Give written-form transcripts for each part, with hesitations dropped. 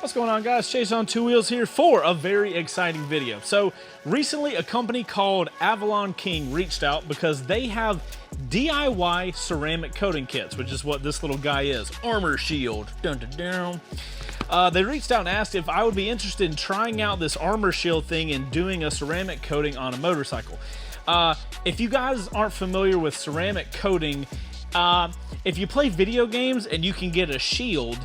What's going on, guys? Chaseontwowheels here for a very exciting video. So recently a company called Avalon King reached out because they have DIY ceramic coating kits, which is what this little guy is. Armor shield. Dun, dun, dun. They reached out and asked if I would be interested in trying out this armor shield thing and doing a ceramic coating on a motorcycle. If you guys aren't familiar with ceramic coating, if you play video games and you can get a shield,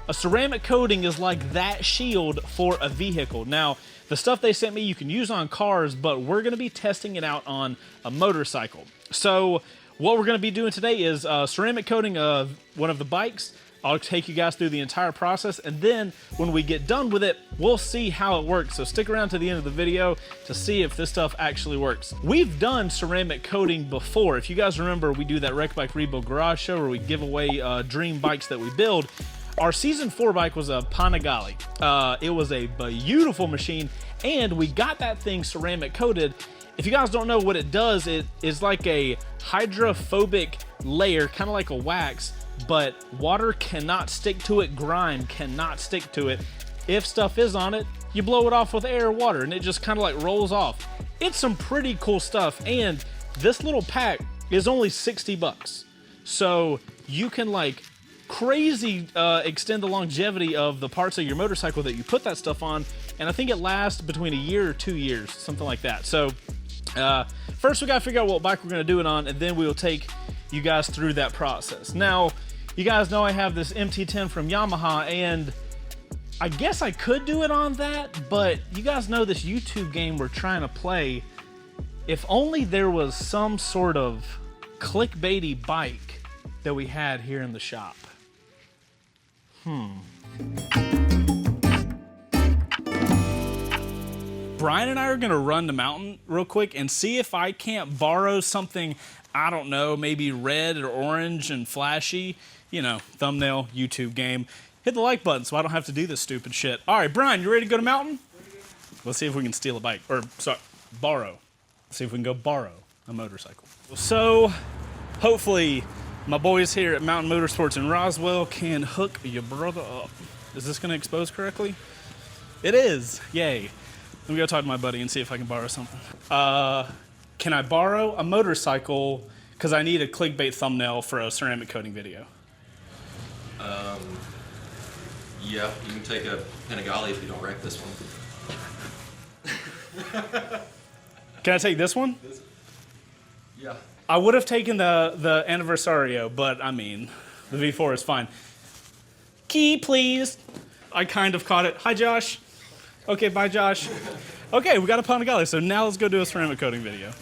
a ceramic coating is like that shield for a vehicle. Now, the stuff they sent me you can use on cars, but we're going to be testing it out on a motorcycle. So what we're going to be doing today is ceramic coating of one of the bikes. I'll take you guys through the entire process, and then when we get done with it, we'll see how it works. So stick around to the end of the video to see if this stuff actually works. We've done ceramic coating before. If you guys remember, we do that Wreck Bike Rebuild Garage Show where we give away dream bikes that we build. Our season 4 bike was a Panigale. It was a beautiful machine, and we got that thing ceramic coated. If you guys don't know what it does, it is like a hydrophobic layer, kind of like a wax, but water cannot stick to it, grime cannot stick to it. If stuff is on it, you blow it off with air or water, and it just kind of like rolls off. It's some pretty cool stuff, and this little pack is only 60 bucks. So you can like crazy extend the longevity of the parts of your motorcycle that you put that stuff on, and I think it lasts between a year or 2 years, something like that. So first we gotta figure out what bike we're gonna do it on, and then we will take you guys through that process. Now, you guys know I have this MT10 from Yamaha, and I guess I could do it on that, but you guys know this YouTube game we're trying to play. If only there was some sort of clickbaity bike that we had here in the shop. Brian and I are gonna run the mountain real quick and see if I can't borrow something, I don't know, maybe red or orange and flashy, you know, thumbnail, YouTube game. Hit the like button so I don't have to do this stupid shit. All right, Brian, you ready to go to mountain? Let's see if we can steal a bike, or sorry, borrow. Let's see if we can go borrow a motorcycle. So, hopefully, my boys here at Mountain Motorsports in Roswell can hook your brother up. Is this gonna expose correctly? It is, yay. Let me go talk to my buddy and see if I can borrow something. Can I borrow a motorcycle? Because I need a clickbait thumbnail for a ceramic coating video. Yeah, you can take a Panigale if you don't wreck this one. Can I take this one? Yeah. I would have taken the Anniversario, but I mean, the V4 is fine. Key, please. I kind of caught it. Hi, Josh. Okay, bye, Josh. Okay, we got a Panigale, so now let's go do a ceramic coating video. All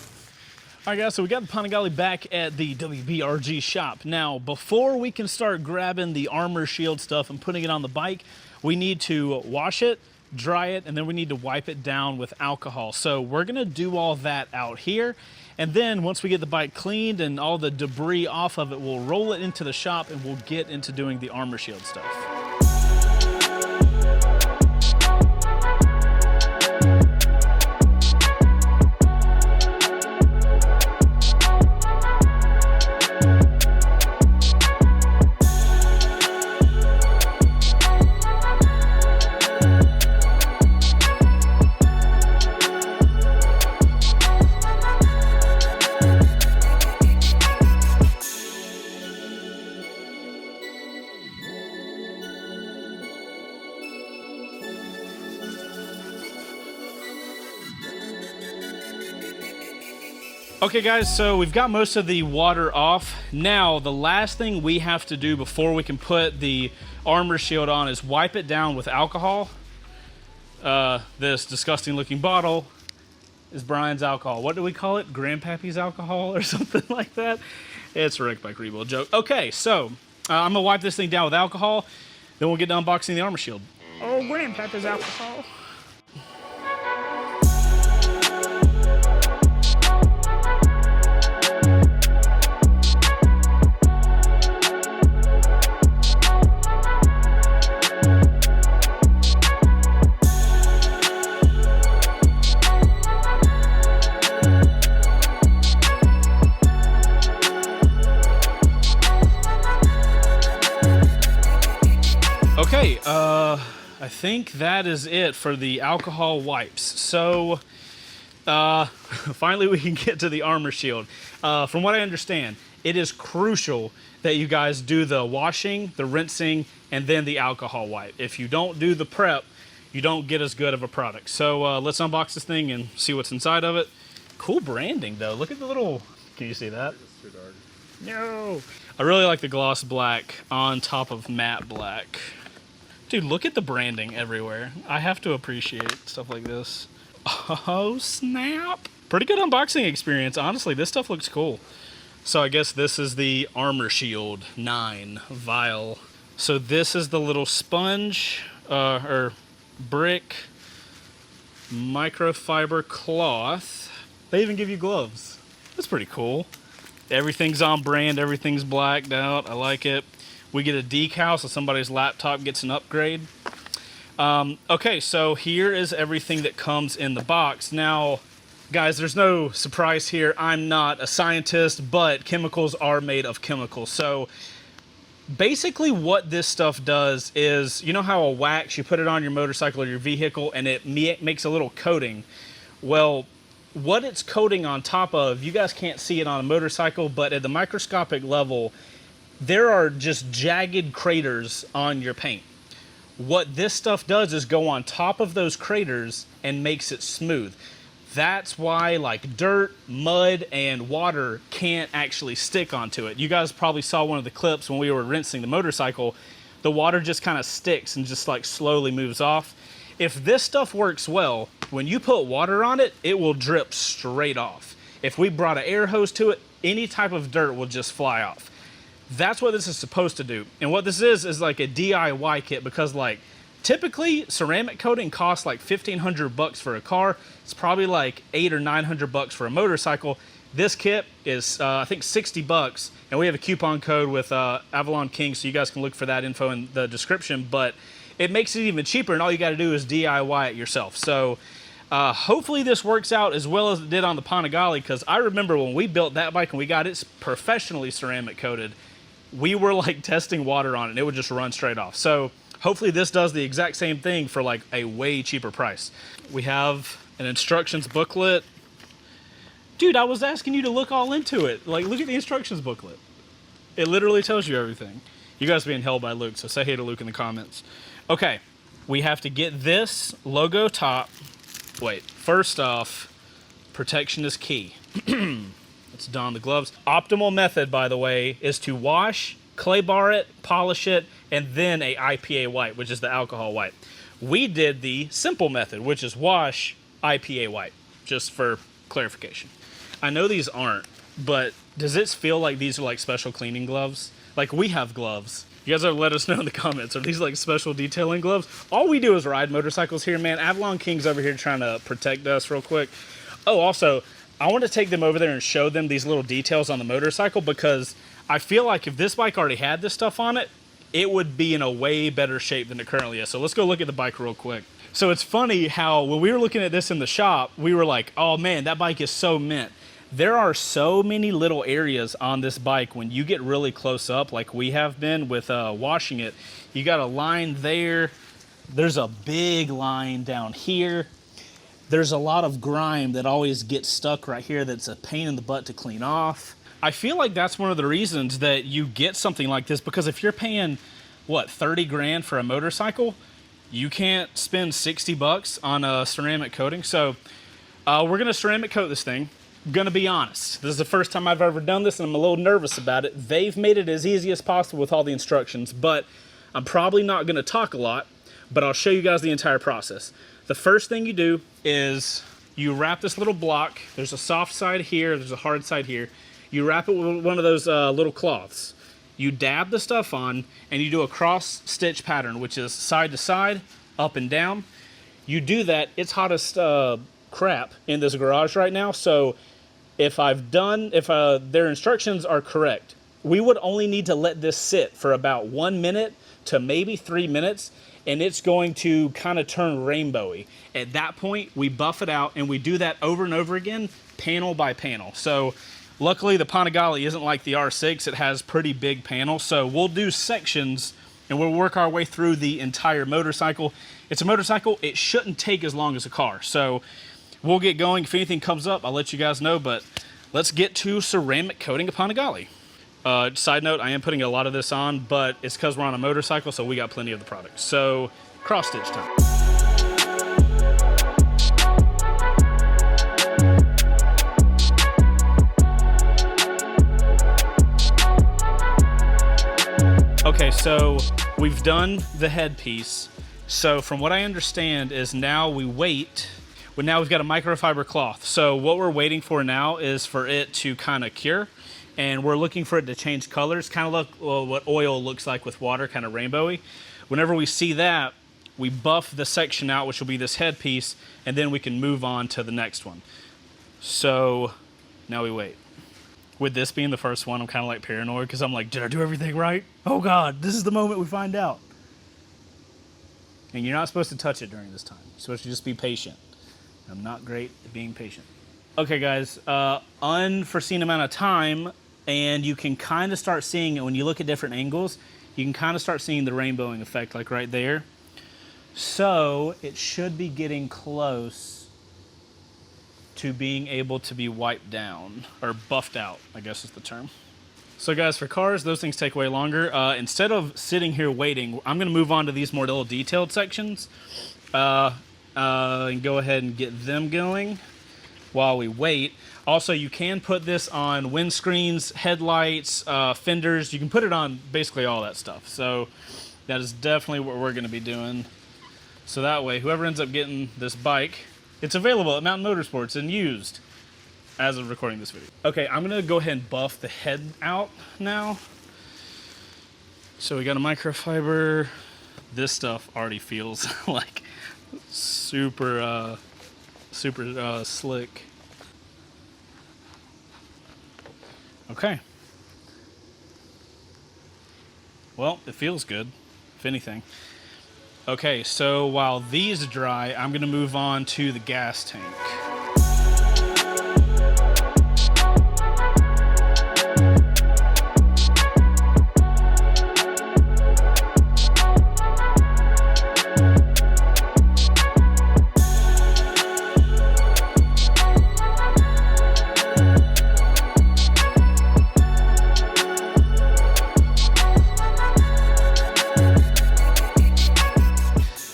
right, guys, so we got the Panigale back at the WBRG shop. Now, before we can start grabbing the armor shield stuff and putting it on the bike, we need to wash it, dry it, and then we need to wipe it down with alcohol. So we're gonna do all that out here. And then once we get the bike cleaned and all the debris off of it, we'll roll it into the shop and we'll get into doing the armor shield stuff. Okay guys, so we've got most of the water off. Now, the last thing we have to do before we can put the armor shield on is wipe it down with alcohol. This disgusting looking bottle is Brian's alcohol. What do we call it? Grandpappy's alcohol or something like that? It's a Wreck Bike Rebuild joke. Okay, so I'm gonna wipe this thing down with alcohol, then we'll get to unboxing the armor shield. Oh, Grandpappy's alcohol. think that is it for the alcohol wipes. So, finally we can get to the armor shield. From what I understand, it is crucial that you guys do the washing, the rinsing, and then the alcohol wipe. If you don't do the prep, you don't get as good of a product. So let's unbox this thing and see what's inside of it. Cool branding though. Look at the little, can you see that? It's too dark. No. I really like the gloss black on top of matte black. Dude, look at the branding everywhere. I have to appreciate stuff like this. Oh, snap. Pretty good unboxing experience. Honestly, this stuff looks cool. So I guess this is the Armor Shield 9 vial. So this is the little sponge, or brick microfiber cloth. They even give you gloves. That's pretty cool. Everything's on brand, everything's blacked out. I like it. We get a decal so somebody's laptop gets an upgrade. Okay, so here is everything that comes in the box. Now, guys, there's no surprise here. I'm not a scientist, but chemicals are made of chemicals. So basically what this stuff does is, you know how a wax, you put it on your motorcycle or your vehicle and it makes a little coating? Well, what it's coating on top of, you guys can't see it on a motorcycle, but at the microscopic level, there are just jagged craters on your paint. What this stuff does is go on top of those craters and makes it smooth. That's why like dirt, mud, and water can't actually stick onto it. You guys probably saw one of the clips when we were rinsing the motorcycle. The water just kind of sticks and just like slowly moves off. If this stuff works well, when you put water on it, it will drip straight off. If we brought an air hose to it, any type of dirt will just fly off. That's what this is supposed to do. And what this is like a DIY kit, because like typically ceramic coating costs like $1,500 for a car. It's probably like $800 or $900 for a motorcycle. This kit is I think $60, and we have a coupon code with Avalon King, so you guys can look for that info in the description. But it makes it even cheaper, and all you got to do is DIY it yourself. So hopefully this works out as well as it did on the Panigale, because I remember when we built that bike and we got it professionally ceramic coated, we were like testing water on it and it would just run straight off. So hopefully this does the exact same thing for like a way cheaper price. We have an instructions booklet. Dude, I was asking you to look all into it. Like, look at the instructions booklet. It literally tells you everything. You guys are being held by Luke, so say hey to Luke in the comments. Okay, we have to get this logo top. Wait, first off, protection is key. Let's don the gloves. Optimal method, by the way, is to wash, clay bar it, polish it, and then a IPA wipe, which is the alcohol wipe. We did the simple method, which is wash, IPA wipe, just for clarification. I know these aren't, but does it feel like these are like special cleaning gloves? Like we have gloves. You guys have to let us know in the comments. Are these like special detailing gloves? All we do is ride motorcycles here, man. Avalon King's over here trying to protect us real quick. Oh, also, I want to take them over there and show them these little details on the motorcycle, because I feel like if this bike already had this stuff on it, it would be in a way better shape than it currently is. So let's go look at the bike real quick. So it's funny how when we were looking at this in the shop, we were like, oh man, that bike is so mint. There are so many little areas on this bike when you get really close up, like we have been with washing it. You got a line there. There's a big line down here. There's a lot of grime that always gets stuck right here that's a pain in the butt to clean off. I feel like that's one of the reasons that you get something like this, because if you're paying, what, 30 grand for a motorcycle, you can't spend 60 bucks on a ceramic coating. So we're gonna ceramic coat this thing. I'm gonna be honest, this is the first time I've ever done this and I'm a little nervous about it. They've made it as easy as possible with all the instructions, but I'm probably not gonna talk a lot, but I'll show you guys the entire process. The first thing you do is you wrap this little block. There's a soft side here, there's a hard side here. You wrap it with one of those little cloths. You dab the stuff on and you do a cross stitch pattern, which is side to side, up and down. You do that, it's hot as crap in this garage right now, so if their instructions are correct, we would only need to let this sit for about 1 minute to maybe 3 minutes, and it's going to kind of turn rainbowy. At that point, we buff it out, and we do that over and over again, panel by panel. So luckily, the Panigale isn't like the R6. It has pretty big panels, so we'll do sections, and we'll work our way through the entire motorcycle. it's a motorcycle. It shouldn't take as long as a car. So we'll get going. If anything comes up, I'll let you guys know, but let's get to ceramic coating a Panigale. Side note, I am putting a lot of this on, but it's because we're on a motorcycle, so we got plenty of the product. So cross stitch time. Okay, so we've done the headpiece. So from what I understand is now we wait. Well, now we've got a microfiber cloth. So what we're waiting for now is for it to kind of cure. And we're looking for it to change colors, kind of look what oil looks like with water, kind of rainbowy. Whenever we see that, we buff the section out, which will be this headpiece, and then we can move on to the next one. So now we wait. With this being the first one, I'm kind of like paranoid because I'm like, did I do everything right? Oh God, this is the moment we find out. And you're not supposed to touch it during this time. You're supposed to just be patient. I'm not great at being patient. Okay guys, unforeseen amount of time, and you can kind of start seeing it when you look at different angles. You can kind of start seeing the rainbowing effect like right there. So it should be getting close to being able to be wiped down, or buffed out, I guess is the term. So guys, for cars, those things take way longer. Instead of sitting here waiting, I'm gonna move on to these more little detailed sections and go ahead and get them going while we wait. Also, you can put this on windscreens, headlights, fenders. You can put it on basically all that stuff. So that is definitely what we're gonna be doing. So that way, whoever ends up getting this bike, it's available at Mountain Motorsports and used as of recording this video. Okay, I'm gonna go ahead and buff the head out now. So we got a microfiber. This stuff already feels like super slick. Okay. Well, it feels good, if anything. Okay, so while these dry, I'm gonna move on to the gas tank.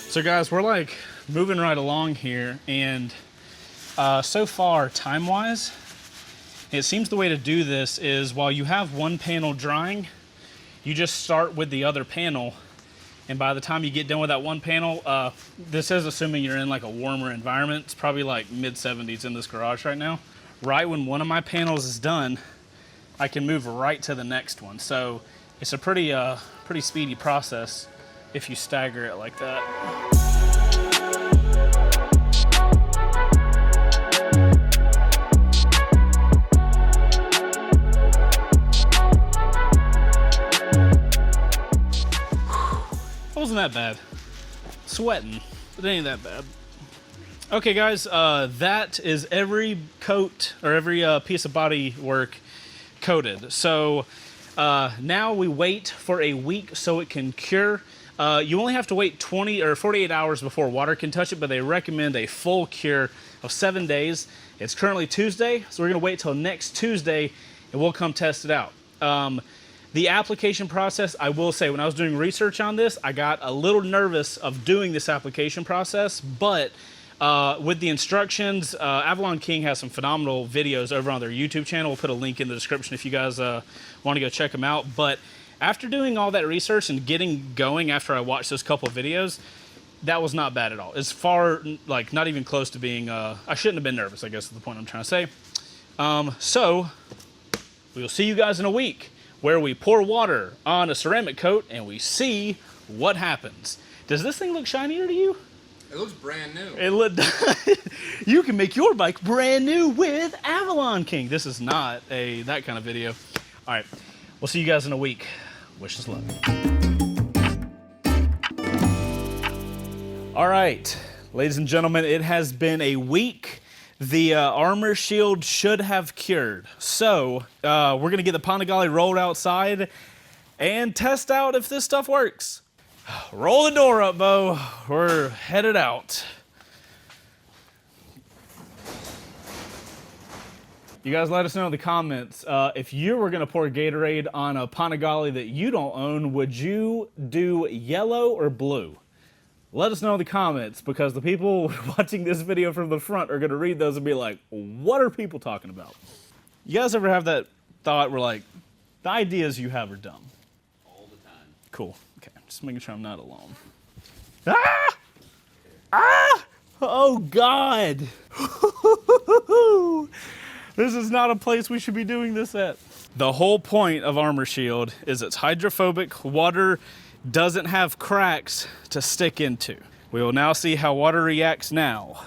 So guys, we're like moving right along here, and so far, time-wise, it seems the way to do this is while you have one panel drying, you just start with the other panel, and by the time you get done with that one panel, this is assuming you're in like a warmer environment. It's probably like mid-70s in this garage right now. Right when one of my panels is done, I can move right to the next one. So it's a pretty speedy process if you stagger it like that. Wasn't that bad. Sweating, but it ain't that bad. Okay guys, that is every coat or every piece of body work coated. So now we wait for a week so it can cure. You only have to wait 20 or 48 hours before water can touch it, but they recommend a full cure of 7 days. It's currently Tuesday, so we're gonna wait till next Tuesday and we'll come test it out. The application process, I will say, when I was doing research on this, I got a little nervous of doing this application process, but with the instructions, Avalon King has some phenomenal videos over on their YouTube channel. We'll put a link in the description if you guys want to go check them out. But after doing all that research and getting going after I watched those couple of videos, that was not bad at all. As far, like, not even close to being, I shouldn't have been nervous, I guess is the point I'm trying to say. So, we'll see you guys in a week, where we pour water on a ceramic coat and we see what happens. Does this thing look shinier to you? It looks brand new. You can make your bike brand new with Avalon King. This is not that kind of video. All right, we'll see you guys in a week. Wish us luck. All right, ladies and gentlemen, it has been a week. The armor shield should have cured. So we're gonna get the Panigale rolled outside and test out if this stuff works. Roll the door up, Bo. We're headed out. You guys let us know in the comments, if you were gonna pour Gatorade on a Panigale that you don't own, would you do yellow or blue? Let us know in the comments, because the people watching this video from the front are gonna read those and be like, what are people talking about? You guys ever have that thought where like, the ideas you have are dumb? All the time. Cool, okay, just making sure I'm not alone. Ah! Ah! Oh God! This is not a place we should be doing this at. The whole point of Armor Shield is it's hydrophobic. Water doesn't have cracks to stick into. We will now see how water reacts now.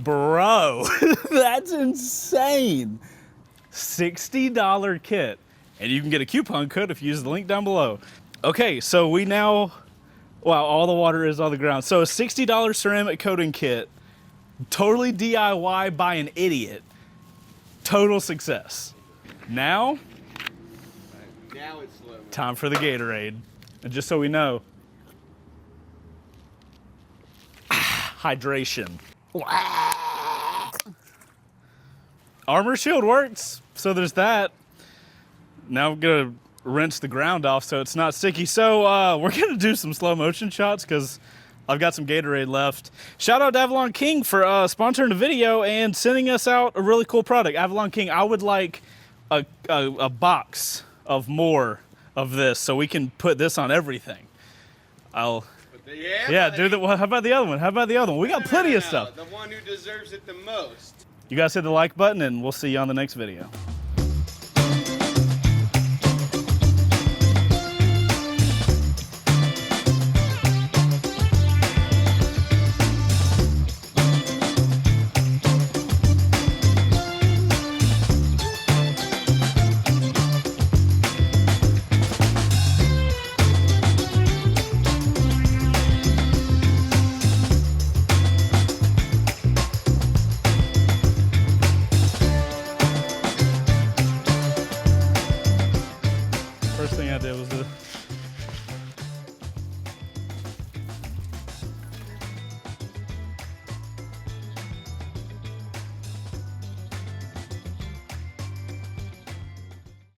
Bro, that's insane. $60 kit. And you can get a coupon code if you use the link down below. Okay, so we now, wow, all the water is on the ground. So a $60 ceramic coating kit, totally DIY by an idiot. Total success. Now it's slow. Time for the Gatorade. And just so we know, hydration. Armor Shield works, so there's that. Now I'm gonna rinse the ground off so it's not sticky. So we're gonna do some slow motion shots because I've got some Gatorade left. Shout out to Avalon King for sponsoring the video and sending us out a really cool product. Avalon King, I would like a box of more of this so we can put this on everything. Yeah, do the. How about the other one? How about the other one? We got plenty of stuff. The one who deserves it the most. You guys hit the like button and we'll see you on the next video.